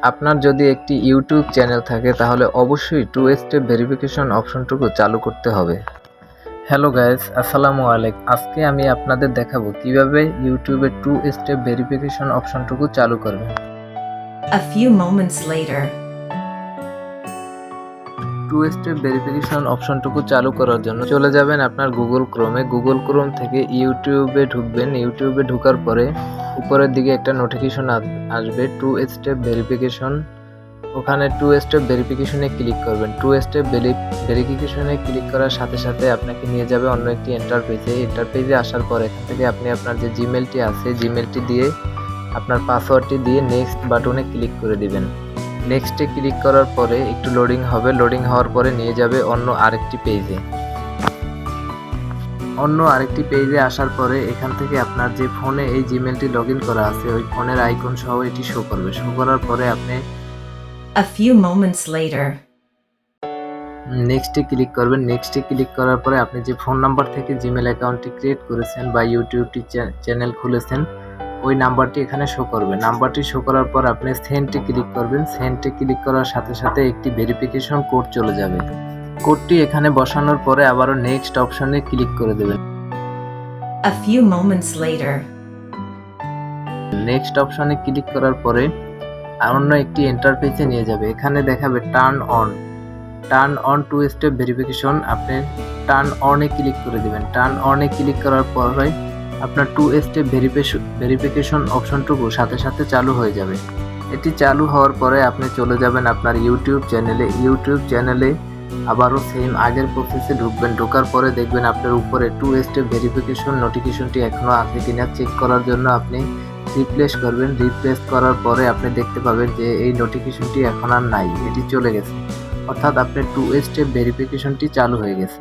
আপনার যদি একটি ইউটিউব চ্যানেল থাকে তাহলে অবশ্যই 2 স্টেপ ভেরিফিকেশন অপশনটুকু চালু করতে হবে। হ্যালো গাইস, আসসালামু আলাইকুম। আজকে আমি আপনাদের দেখাবো কিভাবে ইউটিউবে 2 স্টেপ ভেরিফিকেশন অপশনটুকু চালু করবেন। A few moments later. 2 step verification অপশনটুকু চালু করার জন্য চলে যাবেন আপনার গুগল ক্রোমে। গুগল ক্রোম থেকে ইউটিউবে ঢুকবেন। ইউটিউবে ঢোকার পরে উপরের দিকে একটা নোটিফিকেশন আসবে 2 স্টেপ ভেরিফিকেশন। ওখানে 2 স্টেপ ভেরিফিকেশনে ক্লিক করবেন। 2 স্টেপ ভেরিফিকেশনে ক্লিক করার সাথে সাথে আপনাকে নিয়ে যাবে অন্য একটি ইন্টারপেজে আসার পর এখান থেকে আপনি আপনার যে জিমেলটি আছে জিমেলটি দিয়ে আপনার পাসওয়ার্ডটি দিয়ে নেক্সট বাটনে ক্লিক করে দিবেন। নেক্সটে ক্লিক করার পরে একটু লোডিং হবে। লোডিং হওয়ার পরে নিয়ে যাবে অন্য আরেকটি পেজে আসার পরে এখান থেকে আপনার যে ফোনে এই জিমেলটি লগইন করা আছে ওই ফোনের আইকন সহ এটি শো করবে। শো করার পরে আপনি A few moments later. নেক্সটে ক্লিক করবেন। নেক্সটে ক্লিক করার পরে আপনি যে ফোন নাম্বার থেকে জিমেল অ্যাকাউন্টটি ক্রিয়েট করেছেন বা ইউটিউবটি চ্যানেল খুলেছেন ওই নাম্বারটি এখানে শো করবে। নাম্বারটি শো করার পর আপনি সেন্ডে ক্লিক করবেন। সেন্ডে ক্লিক করার সাথে সাথে একটি ভেরিফিকেশন কোড চলে যাবে। কোডটি এখানে বসানোর পরে আবারও নেক্সট অপশনে ক্লিক করে দেবেন। A few moments later. Next অপশনে ক্লিক করার পরে অন্য একটি ইন্টারফেসে নিয়ে যাবে। এখানে দেখাবে টার্ন অন 2 স্টেপ ভেরিফিকেশন। আপনি টার্ন অনে ক্লিক করে দিবেন। টার্ন অনে ক্লিক করার পরে আপনার 2 স্টেপ ভেরিফিকেশন অপশনটুকু সাথে সাথে চালু হয়ে যাবে। এটি চালু হওয়ার পরে আপনি চলে যাবেন আপনার ইউটিউব চ্যানেলে আবারও সেম আগের প্রসেসে ঢুকবেন। ঢোকার পরে দেখবেন আপনার উপরে 2 স্টেপ ভেরিফিকেশন নোটিফিকেশনটি এখনও আছে কিনা চেক করার জন্য আপনি রিপ্লেস করবেন। রিপ্লেস করার পরে আপনি দেখতে পাবেন যে এই নোটিফিকেশনটি এখন আর নাই, এটি চলে গেছে। অর্থাৎ আপনার 2 স্টেপ ভেরিফিকেশনটি চালু হয়ে গেছে।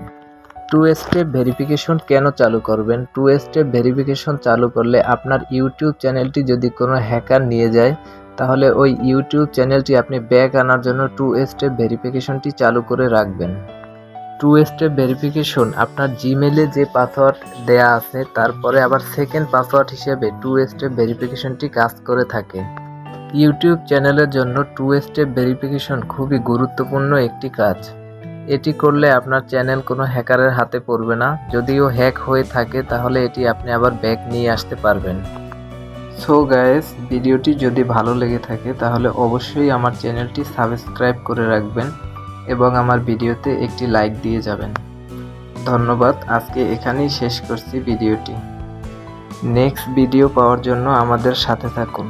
2 স্টেপ ভেরিফিকেশন কেন চালু করবেন? 2 স্টেপ ভেরিফিকেশন চালু করলে আপনার ইউটিউব চ্যানেলটি যদি কোনো হ্যাকার নিয়ে যায় তাহলে ওই ইউটিউব চ্যানেলটি আপনি ব্যাক আনার জন্য 2 স্টেপ ভেরিফিকেশনটি চালু করে রাখবেন। 2 স্টেপ ভেরিফিকেশন আপনার জিমেলে যে পাসওয়ার্ড দেয়া আছে তারপরে আবার সেকেন্ড পাসওয়ার্ড হিসেবে 2 স্টেপ ভেরিফিকেশনটি কাজ করে থাকে। ইউটিউব চ্যানেলের জন্য 2 স্টেপ ভেরিফিকেশন খুবই গুরুত্বপূর্ণ একটি কাজ। এটি করলে আপনার চ্যানেল কোনো হ্যাকারের হাতে পড়বে না। যদিও হ্যাক হয়ে থাকে তাহলে এটি আপনি আবার ব্যাক নিয়ে আসতে পারবেন। সো গাইস, ভিডিওটি যদি ভালো লেগে থাকে তাহলে অবশ্যই আমার চ্যানেলটি সাবস্ক্রাইব করে রাখবেন এবং আমার ভিডিওতে একটি লাইক দিয়ে যাবেন। ধন্যবাদ। আজকে এখানেই শেষ করছি ভিডিওটি। নেক্সট ভিডিও পাওয়ার জন্য আমাদের সাথে থাকুন।